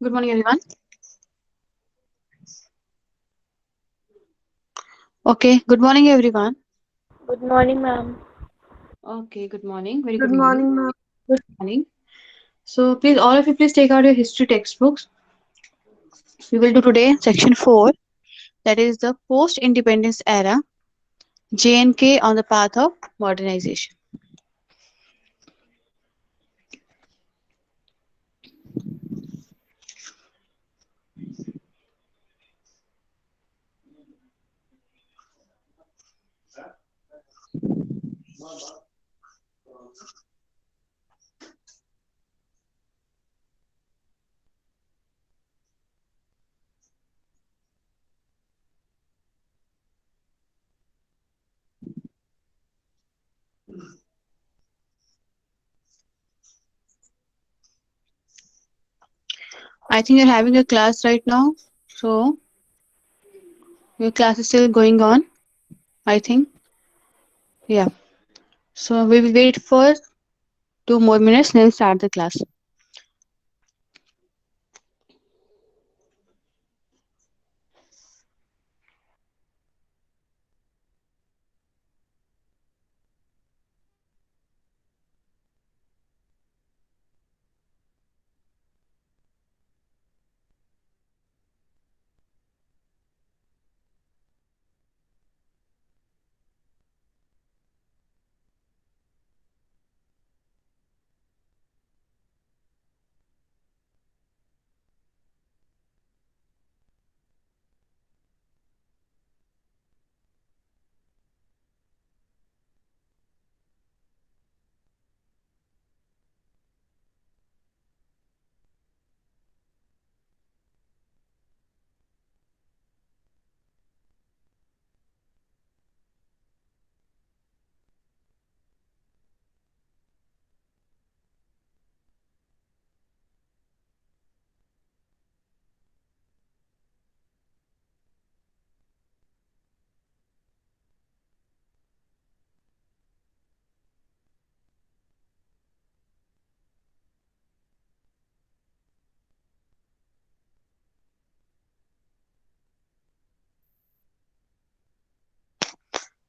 Good morning, everyone. Okay, good morning, everyone. Good morning, ma'am. Okay, good morning. Very good Good morning. morning, ma'am. Good morning. So, please, all of you, please take out your history textbooks. We will do today section 4, that is the post independence era, JNK on the path of modernization. I think you're having a class right now. So, your class is still going on, I think. Yeah. So, we will wait for 2 more minutes, then start the class.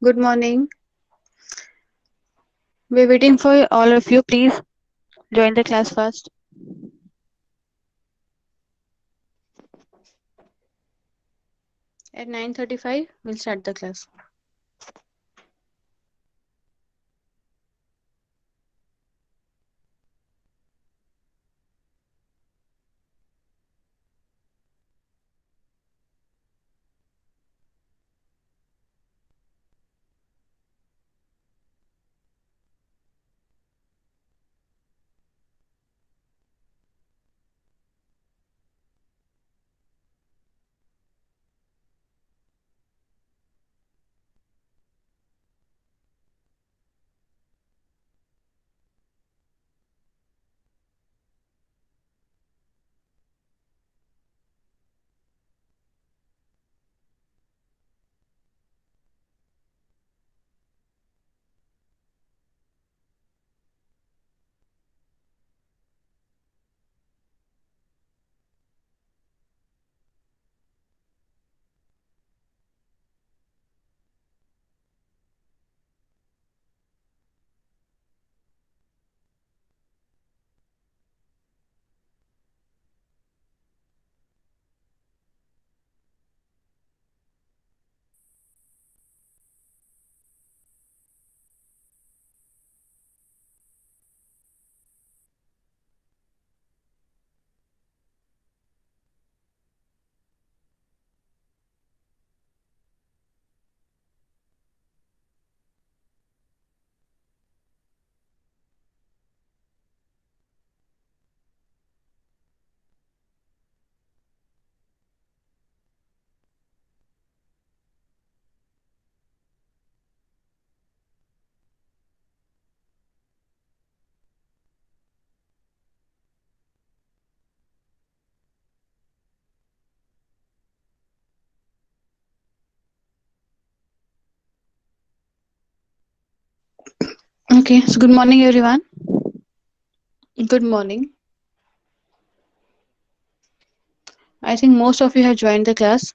Good morning. We're waiting for all of you. Please join the class first. At 9:35, we'll start the class. Okay, so good morning, everyone. Good morning. I think most of you have joined the class.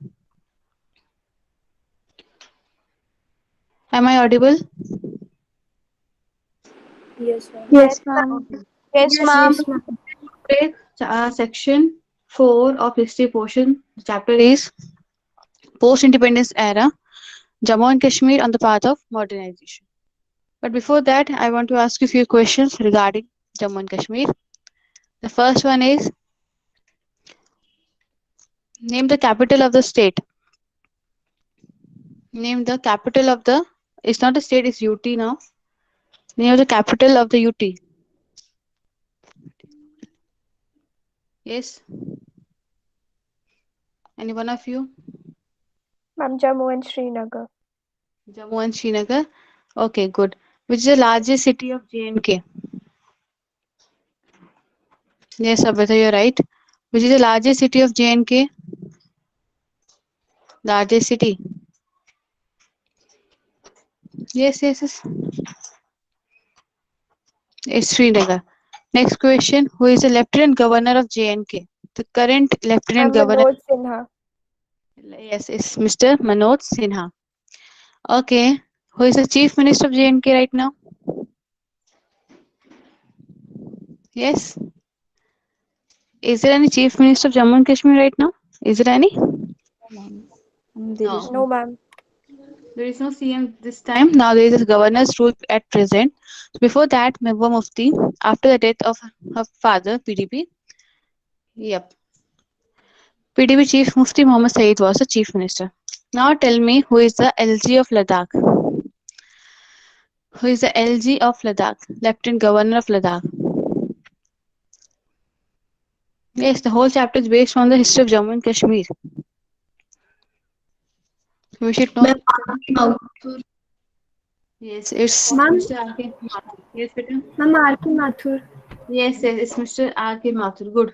Am I audible? Yes, ma'am. Yes, Yes, ma'am. ma'am. Yes, ma'am. Yes, ma'am. Today, section 4 of history portion. The chapter is Post-Independence Era, Jammu and Kashmir on the path of modernization. But before that, I want to ask you a few questions regarding Jammu and Kashmir. The first one is, name the capital of the state. Name the capital of the, it's not a state, it's UT now. Name the capital of the UT. Yes, any one of you? Ma'am, Jammu and Srinagar. Jammu and Srinagar. Okay, good. Which is the largest city of JNK? Yes, Abhita, you're right. Which is the largest city of JNK? Largest city. Yes, yes, yes. It's Srinagar. Next question. Who is the Lieutenant Governor of JNK? The current Lieutenant Ma'am, Governor. Manoj Sinha. Yes, it's Mr. Manoj Sinha. Okay. Who is the Chief Minister of JNK right now? Yes. Is there any Chief Minister of Jammu and Kashmir right now? Is there any? Ma'am. There No. is No, no. ma'am. There is no CM this time. Now there is a governor's rule at present. Before that, Mehbooba Mufti, after the death of her father, PDP. Yep. PDP Chief Mufti Muhammad Saeed was the Chief Minister. Now tell me who is the LG of Ladakh? Who is the LG of Ladakh? Lieutenant Governor of Ladakh. Yes, the whole chapter is based on the history of Jammu and Kashmir. We should know. Ma'am, Mathur. Yes, it's Ma'am, Mr. R.K. Mathur. Yes, beta. Ma'am, R.K. Mathur. Yes, it's Mr. R.K. Mathur. Good.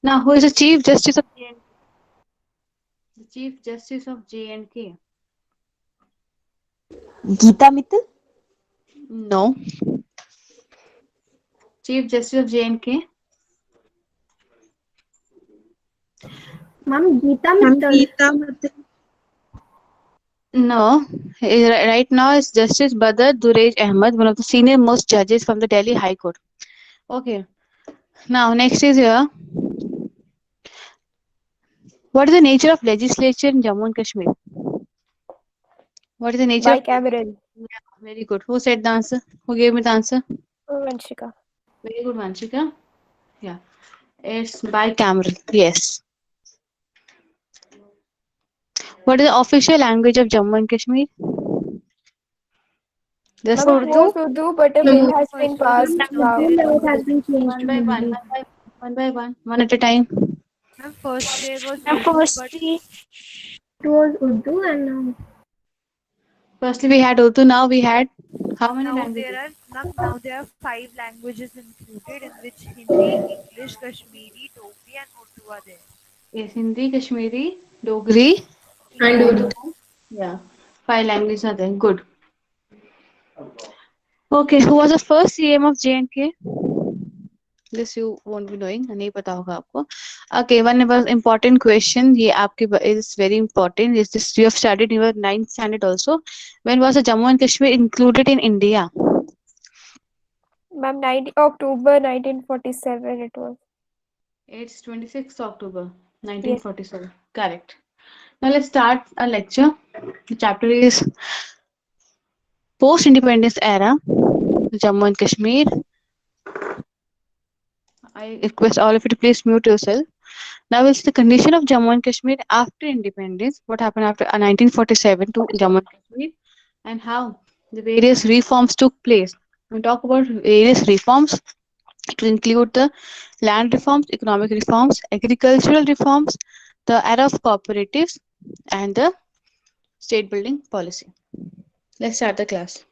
Now, who is the Chief Justice of JNK? The Chief Justice of JNK. Geeta Mittal? No. Chief Justice of JNK. Ma'am, Geeta Ma'am, Mittal. Geeta Mittal. No. Right now, it's Justice Badr Durej Ahmed, one of the senior most judges from the Delhi High Court. Okay. Now, next is here. What is the nature of legislature in Jammu and Kashmir? What is the nature of Bicameral. Yeah, very good. Who said the answer? Who gave me the answer? Vanshika. Very good, Vanshika. Yeah. It's bicameral. Yes. What is the official language of Jammu and Kashmir? Just Ma'am, it Urdu? was Urdu, but a bill Ma'am, has been passed now. now it has been changed one to by one. Hindi. One by one. One at a time. Ma'am, first there was Ma'am, Urdu, but firstly, It was Urdu and now Firstly, we had Urdu. Now we had how many languages? now there are five languages included, in which Hindi, English, Kashmiri, Dogri, and Urdu are there. Yes, Hindi, Kashmiri, Dogri, and and Urdu. yeah, five languages are there. Good. Okay, who was the first CM of J&K? This you won't be knowing, नहीं पता होगा आपको. Okay, one was important question. ये आपके is very important. Is this you have studied in your ninth standard also? When was the Jammu and Kashmir included in India? Ma'am, 90 October 1947 it was. It's 26th October Yes. 1947. Correct. Now let's start a lecture. The chapter is Post-Independence Era, Jammu and Kashmir. I request all of you to please mute yourself. Now it's the condition of Jammu and Kashmir after independence. What happened after 1947 to Jammu and Kashmir, and how the various reforms took place. We talk about various reforms. It will include the land reforms, economic reforms, agricultural reforms, the era of cooperatives, and the state building policy. Let's start the class.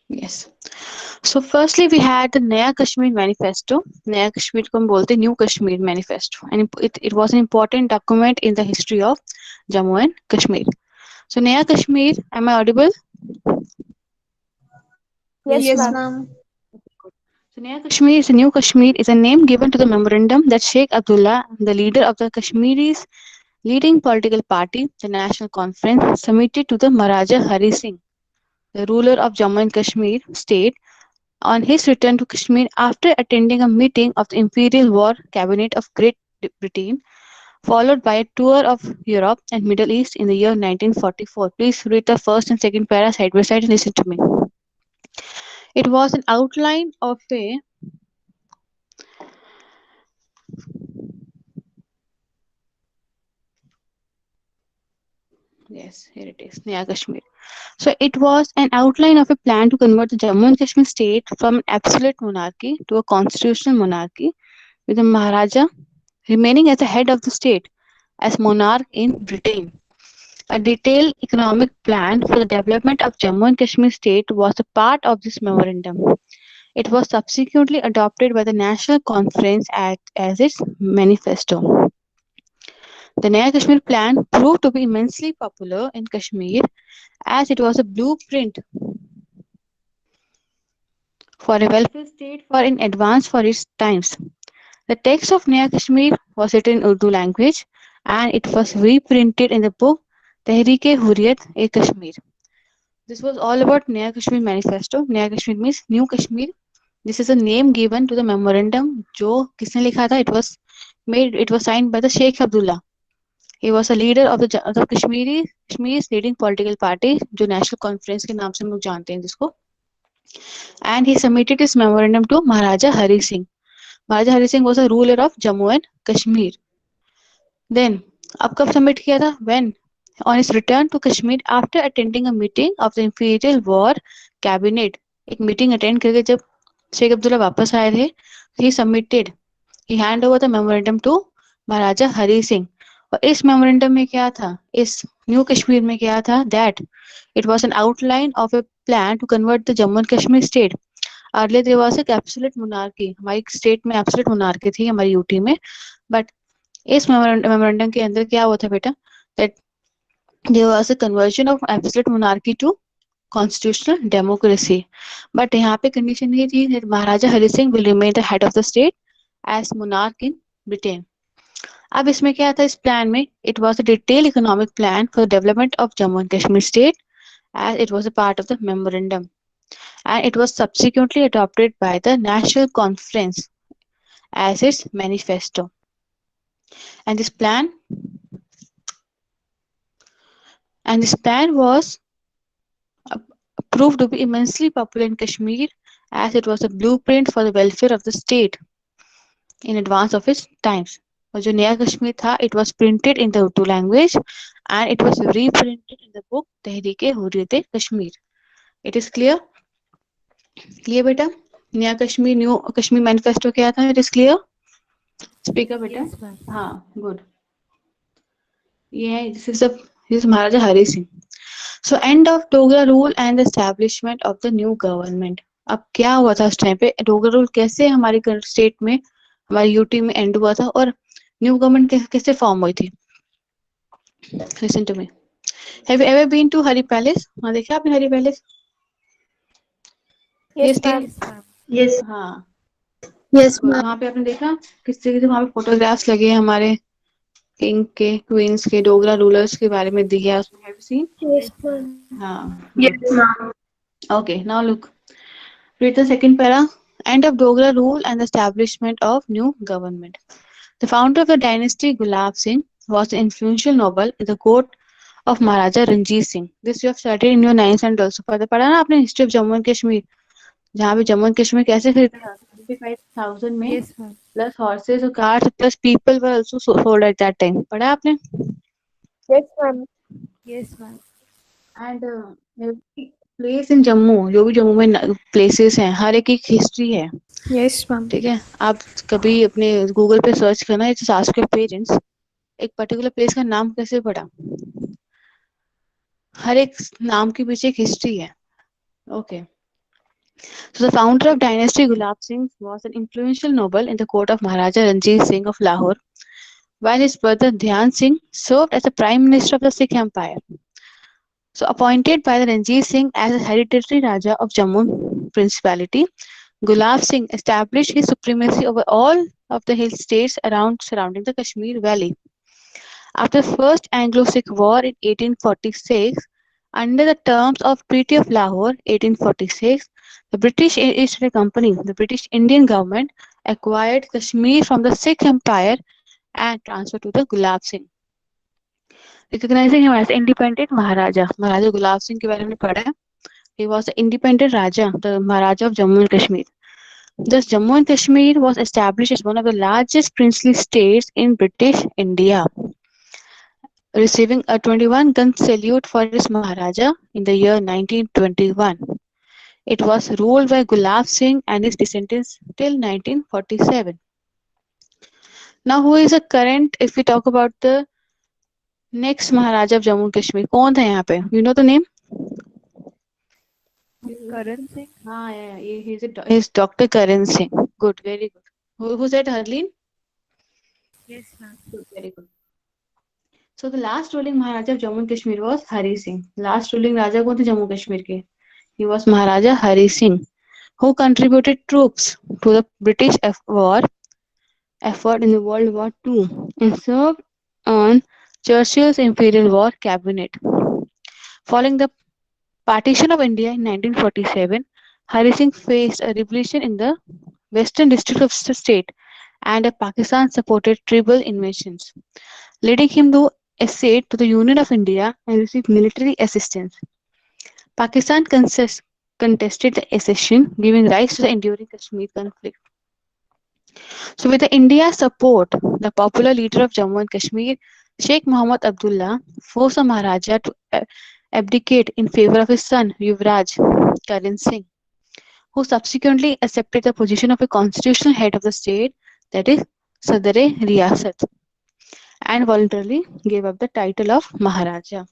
Yes. So firstly we had the Naya Kashmir Manifesto. Naya Kashmir को हम बोलते हैं New Kashmir Manifesto, and it was an important document in the history of Jammu and Kashmir. So Naya Kashmir, am I audible? Yes, ma'am. ma'am. So Naya Kashmir is a New Kashmir is a name given to the memorandum that Sheikh Abdullah, the leader of the Kashmiris leading political party, the National Conference, submitted to the Maharaja Hari Singh, the ruler of Jammu and Kashmir state, on his return to Kashmir after attending a meeting of the Imperial War Cabinet of Great Britain, followed by a tour of Europe and Middle East in the year 1944. Please read the first and second para side by side and listen to me. It was an outline of a Yes, here it is, Naya Kashmir. So it was an outline of a plan to convert the Jammu and Kashmir state from an absolute monarchy to a constitutional monarchy, with the Maharaja remaining as the head of the state as monarch in Britain. A detailed economic plan for the development of Jammu and Kashmir state was a part of this memorandum. It was subsequently adopted by the National Conference as its manifesto. The Naya Kashmir plan proved to be immensely popular in Kashmir as it was a blueprint for a welfare state for in advance for its times. The text of Naya Kashmir was written in Urdu language and it was reprinted in the book Tehreek-e-Hurriyat-e-Kashmir. This was all about Naya Kashmir Manifesto. Naya Kashmir means New Kashmir. This is a name given to the memorandum. जो किसने लिखा था? It was signed by the Sheikh Abdullah. He was a leader of the Kashmir's leading political party, जो National Conference के नाम से हम लोग जानते हैं जिसको. And he submitted his memorandum to Maharaja Hari Singh. Maharaja Hari Singh was a ruler of Jammu and Kashmir. Then, अब कब submit किया था? When? On his return to Kashmir after attending a meeting of the Imperial War Cabinet. एक meeting attend करके जब शेख अब्दुल्ला वापस आए थे, he hand over the memorandum to महाराजा हरी सिंह. और इस memorandum में क्या था? इस न्यू कश्मीर में क्या था? That it was an outline of a plan to convert the Jammu and Kashmir state. Earlier there was a absolute monarchy. हमारी state में absolute monarchy थी हमारी यूटी में. But इस memorandum के अंदर क्या हुआ था बेटा? That there was a conversion of absolute monarchy to constitutional democracy. But यहाँ पे condition नहीं थी that Maharaja Hari Singh will remain the head of the state as monarch in Britain. अब इसमें क्या था इस plan में? It was a detailed economic plan for the development of Jammu and Kashmir state as it was a part of the memorandum. And it was subsequently adopted by the National Conference as its manifesto. And this plan was proved to be immensely popular in Kashmir as it was a blueprint for the welfare of the state in advance of its times. और जो नया कश्मीर था, it was printed in the Urdu language and it was reprinted in the book Tehreek-e-Hurriyat-e-Kashmir. It is clear? Clear बेटा? नया Kashmir new Kashmir manifesto क्या था? It is clear? Speak up बेटा. Yes, ma'am. हाँ, good. ये है, this is Maharaja Hari Singh. So end of Dogra rule and the establishment of the new government. अब क्या हुआ था उस टाइम पे? डोगरा रूल कैसे हमारी स्टेट में हमारी यूटी में एंड हुआ था और न्यू गवर्नमेंट कैसे फॉर्म हुई थी? Listen to me. Have you ever been to Hari Palace? हाँ, देखा आपने हरी palace? Yes, ma'am. Yes, ma'am. Yes. हाँ, Yes, ma'am. वहाँ पे आपने देखा किस तरीके से वहाँ पे फोटोग्राफ्स लगे हैं हमारे किंग के, क्वींस के, डोगरा रूलर्स के बारे में दिया है उसमें. Have you seen? Yes, ma'am. हाँ. Yes, ma'am. Okay, now look. Read the second para. End of Dogra rule and the establishment of new government. The founder of the dynasty, Gulab Singh, was an influential noble in the court of Maharaja Ranjit Singh. This you have studied in your 9th and also further. पढ़ा ना आपने history of Jammu and Kashmir? जहाँ पे Jammu and Kashmir कैसे खरीदा था? 75,000 में Yes, ma'am. plus horses और cars plus people were also sold at that time. पढ़ा आपने? Yes, ma'am. Yes, ma'am. And every place in Jammu, जो भी जम्मू में places हैं, हर एक की history है. Yes, ma'am. ठीक है, आप कभी अपने गूगल पे सर्च करना, इट्स आस्क योर पेरेंट्स एक पर्टिकुलर प्लेस का नाम कैसे पढ़ा. हर एक नाम के पीछे एक हिस्ट्री है. Okay, So the founder of dynasty Gulab Singh was an influential noble in the court of Maharaja Ranjit Singh of Lahore, while his brother Dhyan Singh served as the prime minister of the Sikh Empire. So appointed by the Ranjit Singh as the hereditary Raja of Jammu Principality, Gulab Singh established his supremacy over all of the hill states around surrounding the Kashmir Valley. After the First Anglo-Sikh War in 1846, under the terms of Treaty of Lahore 1846, the British East India Company, the British Indian government, acquired Kashmir from the Sikh Empire and transferred to the Gulab Singh, recognizing him as independent Maharaja. Maharaja Gulab Singh के बारे में पढ़ा है. He was the independent Raja, the Maharaja of Jammu and Kashmir. Thus, Jammu and Kashmir was established as one of the largest princely states in British India, receiving a 21-gun salute for its Maharaja in the year 1921. It was ruled by Gulab Singh and his descendants till 1947. Now, who is the current, if we talk about the next Maharaja of Jammu and Kashmir, कौन था यहाँ पे? You know the name? Karan Singh. He's Dr. Karan Singh. Good, very good. Who said Harleen? Yes, ma'am. Good, very good. So the last ruling Maharaja of Jammu and Kashmir was Hari Singh. Last ruling Raja कौन थे जम्मू कश्मीर के? He was Maharaja Hari Singh, who contributed troops to the British war effort in the World War II and served on Churchill's Imperial War Cabinet. Following the partition of India in 1947, Hari Singh faced a revolution in the western district of the state and a Pakistan-supported tribal invasions, leading him to accede to the Union of India and receive military assistance. Pakistan contested the accession, giving rise to the enduring Kashmir conflict. So, with the India's support, the popular leader of Jammu and Kashmir, Sheikh Muhammad Abdullah, forced the Maharaja to abdicate in favor of his son, Yuvraj Karan Singh, who subsequently accepted the position of a constitutional head of the state, that is, Sadr-e-Riyasat, and voluntarily gave up the title of Maharaja.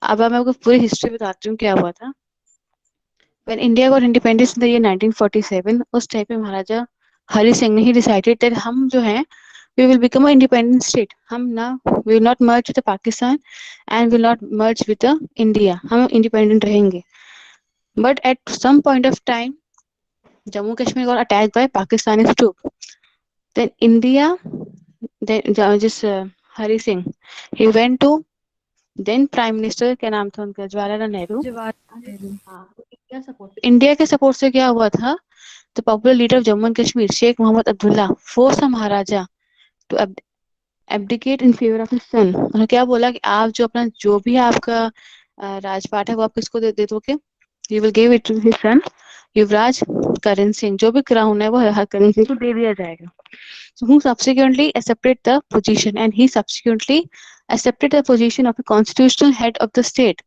अब मैं आपको पूरी history बताती हूँ क्या हुआ था. When India got independence in the year 1947, उस टाइम पे महाराजा हरि सिंह ने ही decided that हम जो हैं we will become an independent state. हम ना we will not merge with the Pakistan and will not merge with the India. हम independent रहेंगे. But at some point of time, Jammu Kashmir got attacked by Pakistani troops. Then India, then just Hari Singh, he went to then Prime Minister क्या नाम था उनका Jawaharlal Nehru. Jawaharlal Nehru. India के support से क्या हुआ था? The popular leader of Jammu and Kashmir, Sheikh Muhammad Abdullah, forced the Maharaja to abdicate in favor of his son. उन्होंने क्या बोला कि आप जो अपना जो भी आपका राजपाट है वो आप किसको दे दोगे? You will give it to his son, Yuvraj Karan Singh. जो भी क्राउन है वो हर करण सिंह को दे दिया जाएगा. So who subsequently accepted the position, and he subsequently accepted the position of a constitutional head of the state.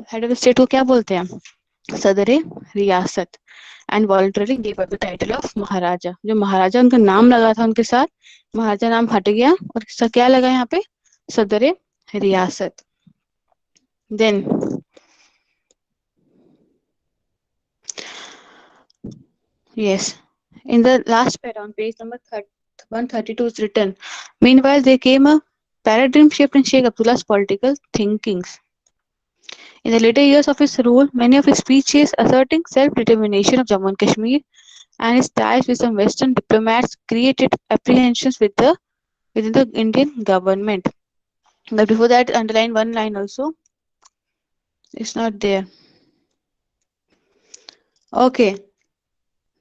Head of the state को क्या बोलते हैं? सदर-ए-रियासत, and voluntarily gave up the title of Maharaja. जो महाराजा उनका नाम लगा था उनके साथ, महाराजा नाम हट गया और क्या लगा यहाँ पे? सदर-ए-रियासत. Then yes, in the last paragraph on page number 132 is written, meanwhile there came a paradigm shift in Sheikh Abdullah's political thinkings. In the later years of his rule, many of his speeches asserting self-determination of Jammu and Kashmir and his ties with some Western diplomats created apprehensions within the Indian government. But before that, underline one line also. It's not there. Okay.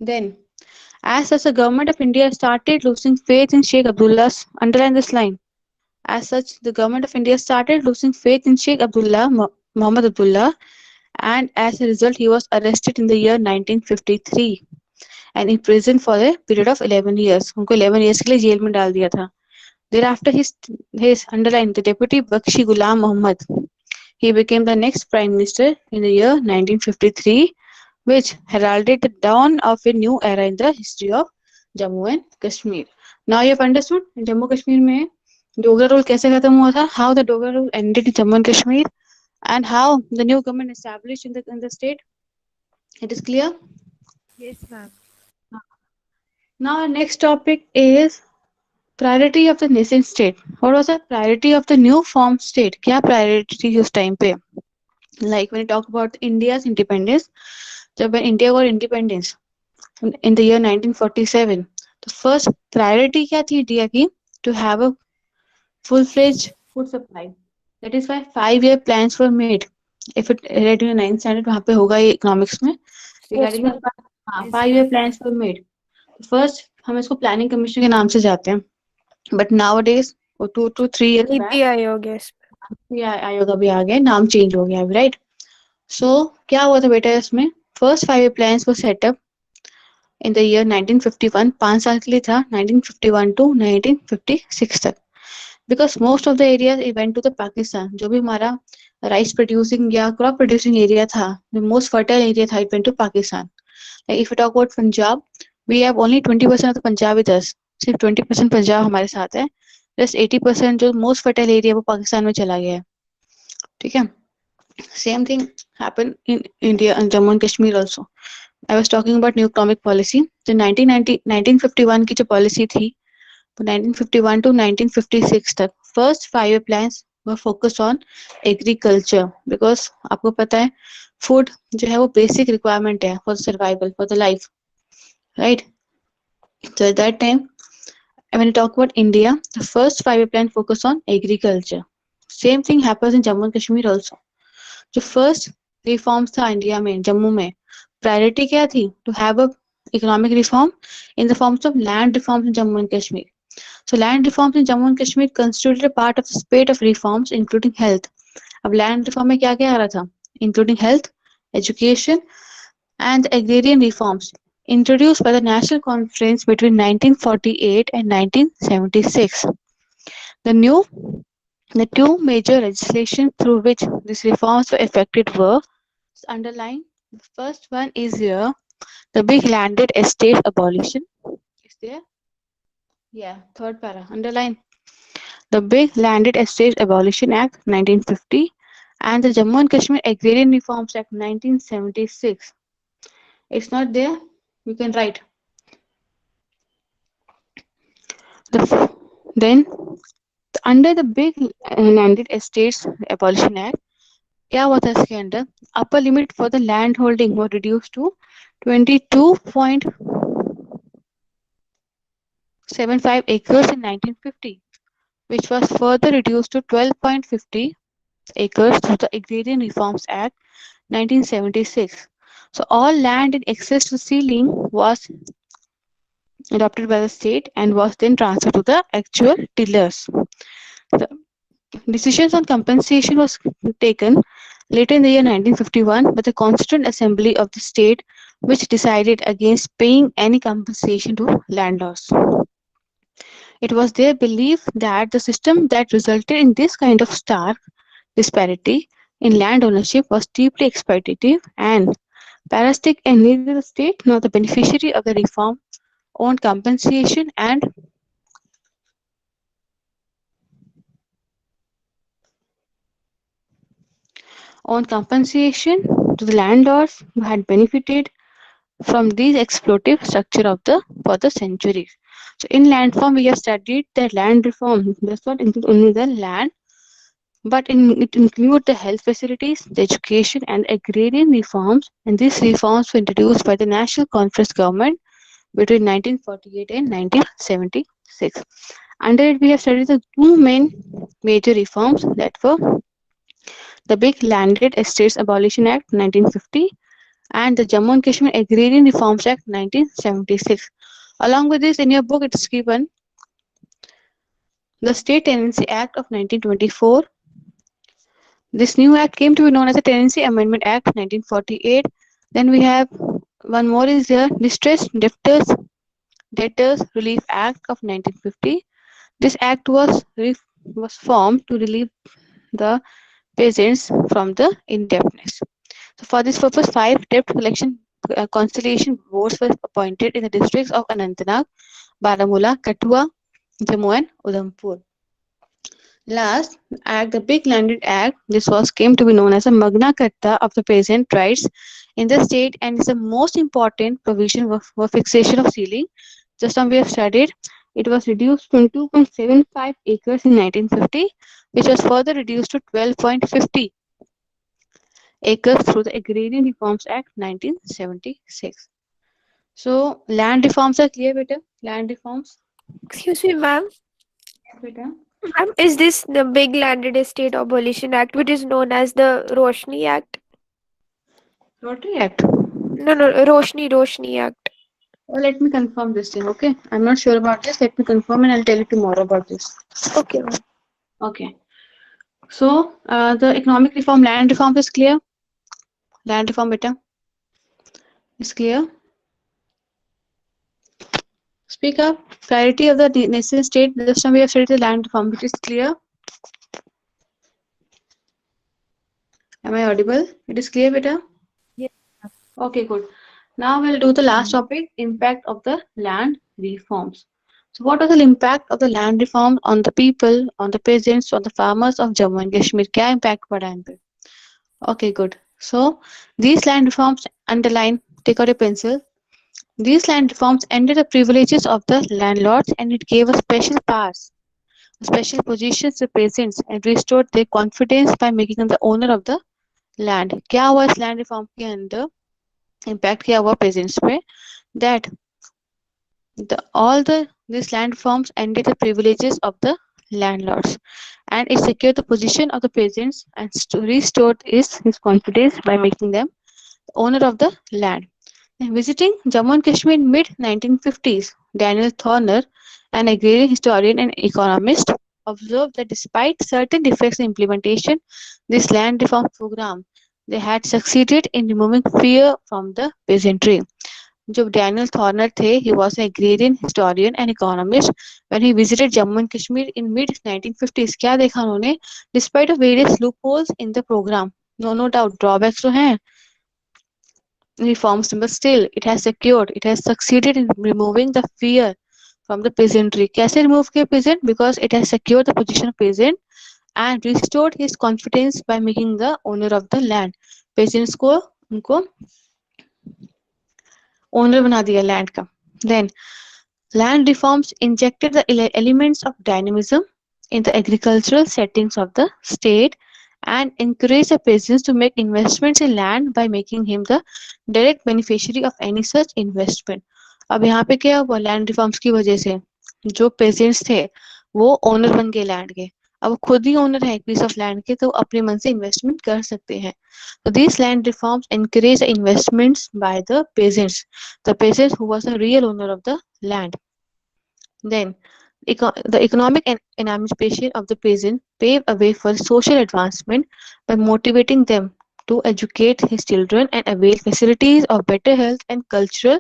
Then, as such, the government of India started losing faith in Sheikh Abdullah's, underline this line. As such, the government of India started losing faith in Sheikh Abdullah, Muhammad Abdullah, and as a result, he was arrested in the year 1953 and imprisoned for a period of 11 years. उनको 11 years के लिए jail में डाल दिया था. Thereafter, his underline, the deputy Bakshi Ghulam Muhammad, he became the next prime minister in the year 1953, which heralded the dawn of a new era in the history of Jammu and Kashmir. Now you have understood in Jammu Kashmir में Dogra rule कैसे खत्म हुआ था, how the Dogra rule ended in Jammu and Kashmir, and how the new government established in the state. It is clear? Yes, ma'am. Now, our next topic is priority of the nascent state. What was the priority of the new formed state? क्या priority थी उस time पे? Like when you talk about India's independence, जब when India got independence in the year 1947, the first priority क्या थी India की? To have a full-fledged food supply. That is why 5-year plans were made. If it read in 9th standard, वहाँ पे होगा ये economics में. Yes, Regarding ma'am. the हाँ, Yes, 5-year ma'am. plans were made. First, हम इसको planning commission के नाम से जाते हैं. But nowadays, or 2 to 3 years back, NITI Aayog, yes. ये आयोग अभी आ गया, नाम चेंज हो गया अभी, राइट? सो क्या हुआ था बेटा इसमें? First 5-year plans were set up in the year 1951. 5 साल के लिए था, 1951 to 1956 तक. Because most of the areas it went to the Pakistan. जो भी हमारा राइस प्रोड्यूसिंग या क्रॉप प्रोड्यूसिंग एरिया था, the most fertile area था, it went to Pakistan. Like if we talk about Punjab, we have only 20% of the Punjab with us. सिर्फ 20% पंजाब हमारे साथ है. Just 80% जो मोस्ट फर्टाइल एरिया वो पाकिस्तान में चला गया है. ठीक है. Same thing happened in India and Jammu and Kashmir also. I was talking about new economic policy. तो 1951 की जो policy थी, तो 1951 to 1956 तक first 5-year plans were focused on agriculture because आपको पता है food जो है वो basic requirement है for survival, for the life, right? So at that time, when you talk about India, the first 5-year plan focused on agriculture. Same thing happens in Jammu and Kashmir also. जो first reforms था India में, जम्मू में, priority क्या थी? To have a economic reform in the forms of land reforms in Jammu and Kashmir. So land reforms in Jammu and Kashmir constituted a part of the spate of reforms including health. अब land reform में क्या क्या आ रहा था? Including health, education and the agrarian reforms introduced by the National Conference between 1948 and 1976. The new The two major legislation through which these reforms were effected were underlined. The first one is here, the big landed estate abolition. Is there? Yeah, third para. Underline. The Big Landed Estate Abolition Act 1950 and the Jammu and Kashmir Agrarian Reforms Act 1976. It's not there? You can write. Then, under the Big Landed Estates Abolition Act, क्या हुआ था इसके अंदर? Upper limit for the land holding was reduced to 22.75 acres in 1950, which was further reduced to 12.50 acres through the Agrarian Reforms Act 1976. So all land in excess to ceiling was adopted by the state and was then transferred to the actual tillers. The decisions on compensation was taken later in the year 1951 by the Constituent Assembly of the state, which decided against paying any compensation to landlords. It was their belief that the system that resulted in this kind of stark disparity in land ownership was deeply exploitative and parasitic, and neither the state nor the beneficiary of the reform owned compensation to the landlords who had benefited from this exploitative structure of the for the centuries. So in land form, we have studied that land reform does not include only the land, but it includes the health facilities, the education, and agrarian reforms. And these reforms were introduced by the National Conference government between 1948 and 1976. Under it, we have studied the two main major reforms that were the Big Landed Estates Abolition Act 1950 and the Jammu and Kashmir Agrarian Reforms Act 1976. Along with this, in your book, it is given the State Tenancy Act of 1924. This new act came to be known as the Tenancy Amendment Act 1948. Then we have one more is the Distressed Debtors Relief Act of 1950. This act was formed to relieve the peasants from the indebtedness. So for this purpose, 5 debt collection conciliation boards were appointed in the districts of Anantnag, Baramulla, Kathua, Jammu and Udhampur. Last act, the Big Landed Act, this was came to be known as a Magna Carta of the peasant rights in the state and is the most important provision for fixation of ceiling. Just now we have studied, it was reduced from 2.75 acres in 1950, which was further reduced to 12.50 acres through the Agrarian Reforms Act 1976. So land reforms are clear, beta. Land reforms, Excuse me, ma'am. beta. Ma'am, is this the Big Landed Estate Abolition Act, which is known as the Roshni Act? Rotary Act. No, Roshni Act. Well, let me confirm this thing, okay? I'm not sure about this. Let me confirm and I'll tell you tomorrow about this. Okay, ma'am. Okay. So, the economic reform, land reform is clear. Land reform, beta, is clear. Speak up. Priority of the nation state. This time we have studied the land reform, which is clear. Am I audible? It is clear, beta? Yes. Okay, good. Now we'll do the last topic, impact of the land reforms. So what was the impact of the land reform on the people, on the peasants, on the farmers of Jammu and Kashmir? क्या impact पड़ा है इन पे? Okay, good. So these land reforms underline, take out a pencil. These land reforms ended the privileges of the landlords and it gave a special powers, special positions to peasants and restored their confidence by making them the owner of the land. क्या हुआ इस land reform के अंदर? Impact क्या हुआ peasants पे? That all these land reforms ended the privileges of the landlords and it secured the position of the peasants and restored his confidence by making them the owner of the land. And visiting Jammu and Kashmir in mid 1950s, Daniel Thorner, an agrarian historian and economist, observed that despite certain defects in implementation, this land reform program they had succeeded in removing fear from the peasantry. जो Daniel थॉर्नर थे, he was an agrarian historian and economist when he visited Jammu and Kashmir in mid 1950s. क्या देखा उन्होंने? Despite of various loopholes in the program, no doubt drawbacks तो हैं reforms, but still it has succeeded in removing the fear from the peasantry. कैसे remove किया peasant? Because it has secured the position of peasant and restored his confidence by making the owner of the land. Peasants को उनको owner बना दिया land का. Then land reforms injected the elements of dynamism in the agricultural settings of the state and encouraged the peasants to make investments in land by making him the direct beneficiary of any such investment. अब यहाँ पे क्या हुआ land reforms की वजह से जो peasants थे वो owner बन गए land के. अब वो खुद ही owner है एक piece of land के तो अपने मन से investment कर सकते हैं. So these land reforms encourage the investments by the peasants who was the real owner of the land. Then, the economic emancipation of the peasant paved a way for social advancement by motivating them to educate his children and avail facilities of better health and cultural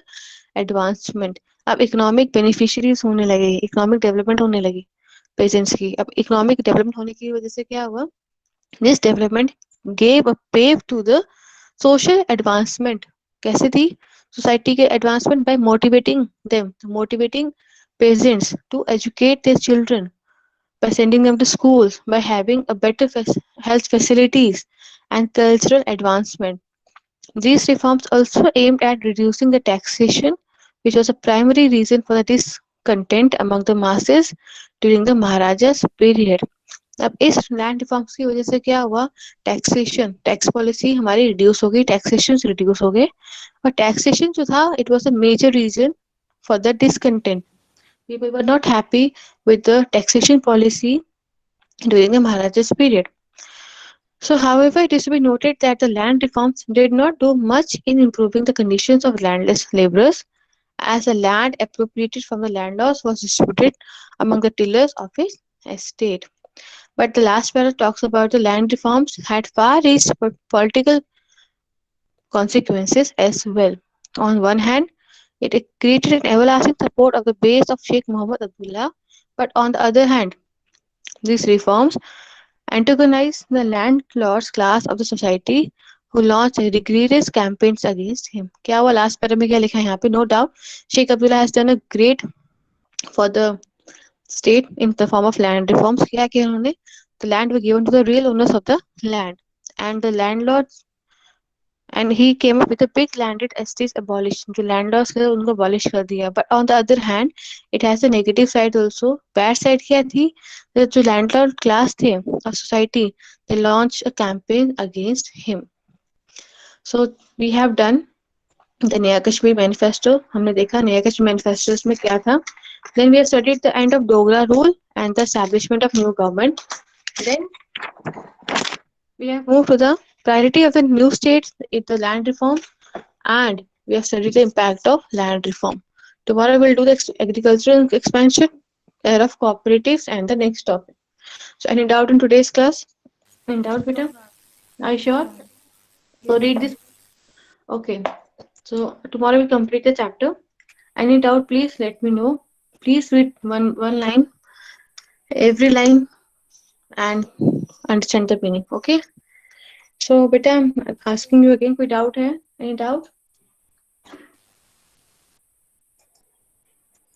advancement. अब economic beneficiaries होने लगे, economic development होने लगी pageants की. अब economic development होने की वजह से क्या हुआ? This development gave a pave to the social advancement. कैसे थी सोसाइटी के advancement? by motivating peasants to educate their children, by sending them to schools, by having a better health facilities and cultural advancement. These reforms also aimed at reducing the taxation, which was a primary reason for the discontent among the masses during the Maharaja's period. अब इस land reforms की वजह से क्या हुआ? Taxation, tax policy हमारी reduce हो गई, टैक्सेशन रिड्यूस हो गए और टैक्सेशन जो था it was a major reason for the discontent. People were not happy with the taxation policy during the Maharaja's period. So, however, it is to be noted that the land reforms did not do much in improving the conditions of landless laborers, as the land appropriated from the landlords was distributed among the tillers of his estate. But the last paragraph talks about the land reforms had far-reached political consequences as well. On one hand, it created an everlasting support of the base of Sheikh Muhammad Abdullah, but on the other hand, these reforms antagonized the landlords class of the society who launched rigorous campaigns against him. क्या हुआ last para में क्या लिखा है यहाँ पे? No doubt, Sheikh Abdullah has done a great for the state in the form of land reforms. क्या किया उन्होंने? The land were given to the real owners of the land, and the landlords, and he came up with a big landed estates abolition. जो landlords थे उनको abolish कर दिया. But on the other hand, it has a negative side also. Bad side क्या थी? जो landlord class थे of society, they launched a campaign against him. So we have done the Naya Kashmir Manifesto. हमने देखा Naya Kashmir Manifesto में क्या था. Then we have studied the end of Dogra rule and the establishment of new government. Then we have moved to the priority of the new states in the land reform, and we have studied the impact of land reform. Tomorrow we'll do the agricultural expansion, era of cooperatives, and the next topic. So any doubt in today's class? Any doubt, No, beta? ma'am. Are you No, sure? ma'am. So Yes, read ma'am. this. Okay. So tomorrow we complete the chapter. Any doubt, please let me know. Please read one line, every line, and understand the meaning. Okay. So beta, I'm asking you again. कोई doubt है? Any doubt?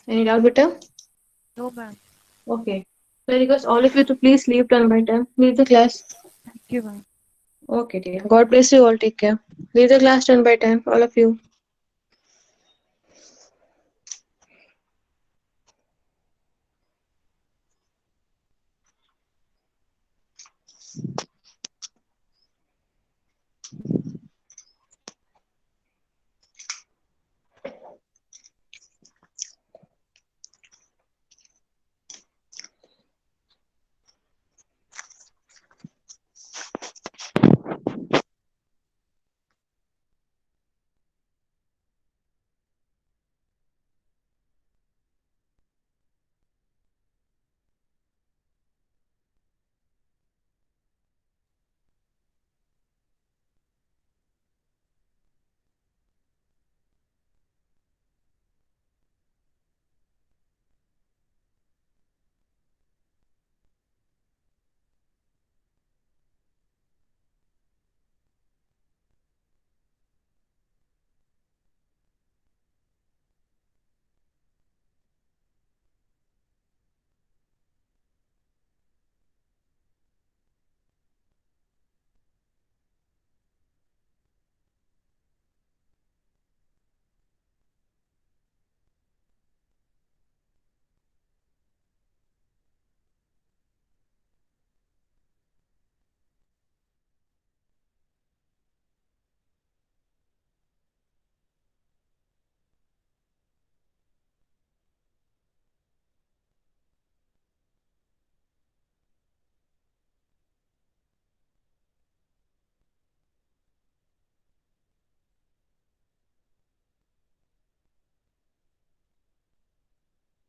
Any doubt, beta? No, ma'am. Okay. So I request all of you to please leave turn by turn. Leave the class. Thank you, ma'am. Okay, dear. God bless you all. Take care. Leave the class turn by turn. All of you.